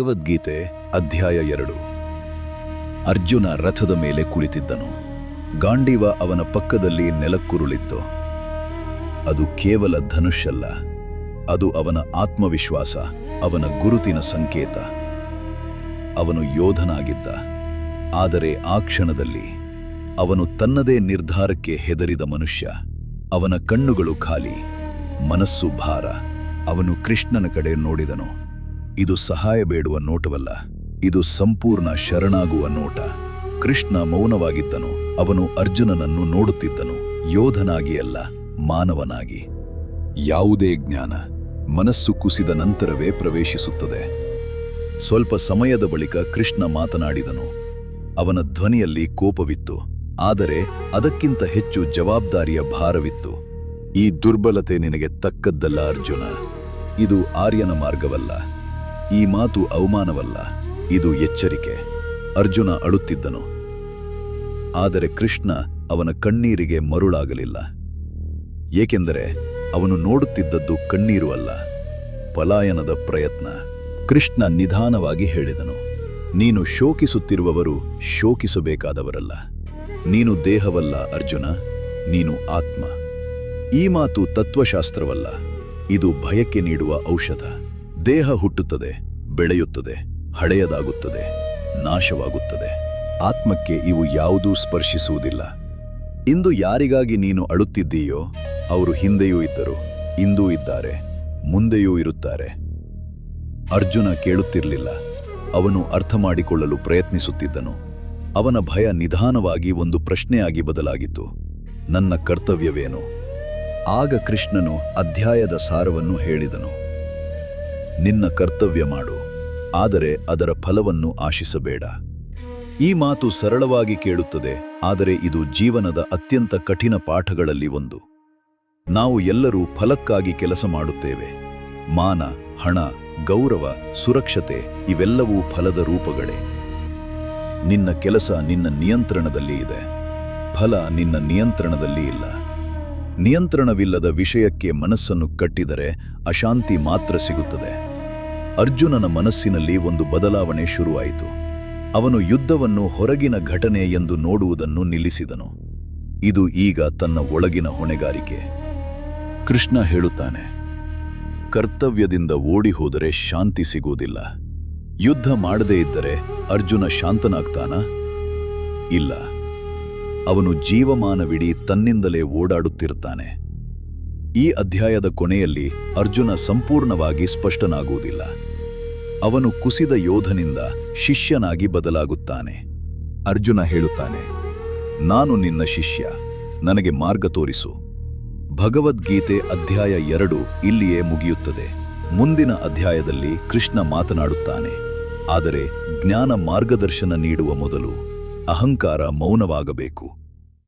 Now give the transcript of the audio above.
ಭಗವದ್ಗೀತೆ ಅಧ್ಯಾಯ 2. ಅರ್ಜುನ ರಥದ ಮೇಲೆ ಕುಳಿತಿದ್ದನು. ಗಾಂಡೀವ ಅವನ ಪಕ್ಕದಲ್ಲಿ ನೆಲಕ್ಕುರುಳಿತ್ತು. ಅದು ಕೇವಲ ಧನುಷಲ್ಲ, ಅದು ಅವನ ಆತ್ಮವಿಶ್ವಾಸ, ಅವನ ಗುರುತಿನ ಸಂಕೇತ. ಅವನು ಯೋಧನಾಗಿದ್ದ, ಆದರೆ ಆ ಕ್ಷಣದಲ್ಲಿ ಅವನು ತನ್ನದೇ ನಿರ್ಧಾರಕ್ಕೆ ಹೆದರಿದ ಮನುಷ್ಯ. ಅವನ ಕಣ್ಣುಗಳು ಖಾಲಿ, ಮನಸ್ಸು ಭಾರ. ಅವನು ಕೃಷ್ಣನ ಕಡೆ ನೋಡಿದನು. ಇದು ಸಹಾಯ ಬೇಡುವ ನೋಟವಲ್ಲ, ಇದು ಸಂಪೂರ್ಣ ಶರಣಾಗುವ ನೋಟ. ಕೃಷ್ಣ ಮೌನವಾಗಿದ್ದನು. ಅವನು ಅರ್ಜುನನನ್ನು ನೋಡುತ್ತಿದ್ದನು, ಯೋಧನಾಗಿ ಅಲ್ಲ, ಮಾನವನಾಗಿ. ಯಾವುದೇ ಜ್ಞಾನ ಮನಸ್ಸು ಕುಸಿದ ನಂತರವೇ ಪ್ರವೇಶಿಸುತ್ತದೆ. ಸ್ವಲ್ಪ ಸಮಯದ ಬಳಿಕ ಕೃಷ್ಣ ಮಾತನಾಡಿದನು. ಅವನ ಧ್ವನಿಯಲ್ಲಿ ಕೋಪವಿತ್ತು, ಆದರೆ ಅದಕ್ಕಿಂತ ಹೆಚ್ಚು ಜವಾಬ್ದಾರಿಯ ಭಾರವಿತ್ತು. ಈ ದುರ್ಬಲತೆ ನಿನಗೆ ತಕ್ಕದ್ದಲ್ಲ ಅರ್ಜುನ. ಇದು ಆರ್ಯನ ಮಾರ್ಗವಲ್ಲ. ಈ ಮಾತು ಅವಮಾನವಲ್ಲ, ಇದು ಎಚ್ಚರಿಕೆ. ಅರ್ಜುನ ಅಳುತ್ತಿದ್ದನು, ಆದರೆ ಕೃಷ್ಣ ಅವನ ಕಣ್ಣೀರಿಗೆ ಮರುಳಾಗಲಿಲ್ಲ. ಏಕೆಂದರೆ ಅವನು ನೋಡುತ್ತಿದ್ದದ್ದು ಕಣ್ಣೀರು ಅಲ್ಲ, ಪಲಾಯನದ ಪ್ರಯತ್ನ. ಕೃಷ್ಣ ನಿಧಾನವಾಗಿ ಹೇಳಿದನು, ನೀನು ಶೋಕಿಸುತ್ತಿರುವವರು ಶೋಕಿಸಬೇಕಾದವರಲ್ಲ. ನೀನು ದೇಹವಲ್ಲ ಅರ್ಜುನ, ನೀನು ಆತ್ಮ. ಈ ಮಾತು ತತ್ವಶಾಸ್ತ್ರವಲ್ಲ, ಇದು ಭಯಕ್ಕೆ ನೀಡುವ ಔಷಧ. ದೇಹ ಹುಟ್ಟುತ್ತದೆ, ಬೆಳೆಯುತ್ತದೆ, ಹಳೆಯದಾಗುತ್ತದೆ, ನಾಶವಾಗುತ್ತದೆ. ಆತ್ಮಕ್ಕೆ ಇವು ಯಾವುದೂ ಸ್ಪರ್ಶಿಸುವುದಿಲ್ಲ. ಇಂದು ಯಾರಿಗಾಗಿ ನೀನು ಅಳುತ್ತಿದ್ದೀಯೋ ಅವರು ಹಿಂದೆಯೂ ಇದ್ದರು, ಇಂದೂ ಇದ್ದಾರೆ, ಮುಂದೆಯೂ ಇರುತ್ತಾರೆ. ಅರ್ಜುನ ಕೇಳುತ್ತಿರಲಿಲ್ಲ, ಅವನು ಅರ್ಥ ಮಾಡಿಕೊಳ್ಳಲು ಪ್ರಯತ್ನಿಸುತ್ತಿದ್ದನು. ಅವನ ಭಯ ನಿಧಾನವಾಗಿ ಒಂದು ಪ್ರಶ್ನೆಯಾಗಿ ಬದಲಾಗಿತ್ತು, ನನ್ನ ಕರ್ತವ್ಯವೇನು? ಆಗ ಕೃಷ್ಣನು ಅಧ್ಯಾಯದ ಸಾರವನ್ನು ಹೇಳಿದನು. ನಿನ್ನ ಕರ್ತವ್ಯ ಮಾಡು, ಆದರೆ ಅದರ ಫಲವನ್ನು ಆಶಿಸಬೇಡ. ಈ ಮಾತು ಸರಳವಾಗಿ ಕೇಳುತ್ತದೆ, ಆದರೆ ಇದು ಜೀವನದ ಅತ್ಯಂತ ಕಠಿಣ ಪಾಠಗಳಲ್ಲಿ ಒಂದು. ನಾವು ಎಲ್ಲರೂ ಫಲಕ್ಕಾಗಿ ಕೆಲಸ ಮಾಡುತ್ತೇವೆ. ಮಾನ, ಹಣ, ಗೌರವ, ಸುರಕ್ಷತೆ ಇವೆಲ್ಲವೂ ಫಲದ ರೂಪಗಳೇ. ನಿನ್ನ ಕೆಲಸ ನಿನ್ನ ನಿಯಂತ್ರಣದಲ್ಲಿ ಇದೆ, ಫಲ ನಿನ್ನ ನಿಯಂತ್ರಣದಲ್ಲಿ ಇಲ್ಲ. ನಿಯಂತ್ರಣವಿಲ್ಲದ ವಿಷಯಕ್ಕೆ ಮನಸ್ಸನ್ನು ಕಟ್ಟಿದರೆ ಅಶಾಂತಿ ಮಾತ್ರ ಸಿಗುತ್ತದೆ. ಅರ್ಜುನನ ಮನಸ್ಸಿನಲ್ಲಿ ಒಂದು ಬದಲಾವಣೆ ಶುರುವಾಯಿತು. ಅವನು ಯುದ್ಧವನ್ನು ಹೊರಗಿನ ಘಟನೆ ಎಂದು ನೋಡುವುದನ್ನು ನಿಲ್ಲಿಸಿದನು. ಇದು ಈಗ ತನ್ನ ಒಳಗಿನ ಹೊಣೆಗಾರಿಕೆ. ಕೃಷ್ಣ ಹೇಳುತ್ತಾನೆ, ಕರ್ತವ್ಯದಿಂದ ಓಡಿ ಹೋದರೆ ಶಾಂತಿ ಸಿಗುವುದಿಲ್ಲ. ಯುದ್ಧ ಮಾಡದೇ ಇದ್ದರೆ ಅರ್ಜುನ ಶಾಂತನಾಗ್ತಾನಾ? ಇಲ್ಲ. ಅವನು ಜೀವಮಾನವಿಡೀ ತನ್ನಿಂದಲೇ ಓಡಾಡುತ್ತಿರುತ್ತಾನೆ. ಈ ಅಧ್ಯಾಯದ ಕೊನೆಯಲ್ಲಿ ಅರ್ಜುನ ಸಂಪೂರ್ಣವಾಗಿ ಸ್ಪಷ್ಟನಾಗುವುದಿಲ್ಲ. ಅವನು ಕುಸಿದ ಯೋಧನಿಂದ ಶಿಷ್ಯನಾಗಿ ಬದಲಾಗುತ್ತಾನೆ. ಅರ್ಜುನ ಹೇಳುತ್ತಾನೆ, ನಾನು ನಿನ್ನ ಶಿಷ್ಯ, ನನಗೆ ಮಾರ್ಗ ತೋರಿಸು. ಭಗವದ್ಗೀತೆ ಅಧ್ಯಾಯ 2 ಇಲ್ಲಿಯೇ ಮುಗಿಯುತ್ತದೆ. ಮುಂದಿನ ಅಧ್ಯಾಯದಲ್ಲಿ ಕೃಷ್ಣ ಮಾತನಾಡುತ್ತಾನೆ, ಆದರೆ ಜ್ಞಾನ ಮಾರ್ಗದರ್ಶನ ನೀಡುವ ಮೊದಲು ಅಹಂಕಾರ ಮೌನವಾಗಬೇಕು.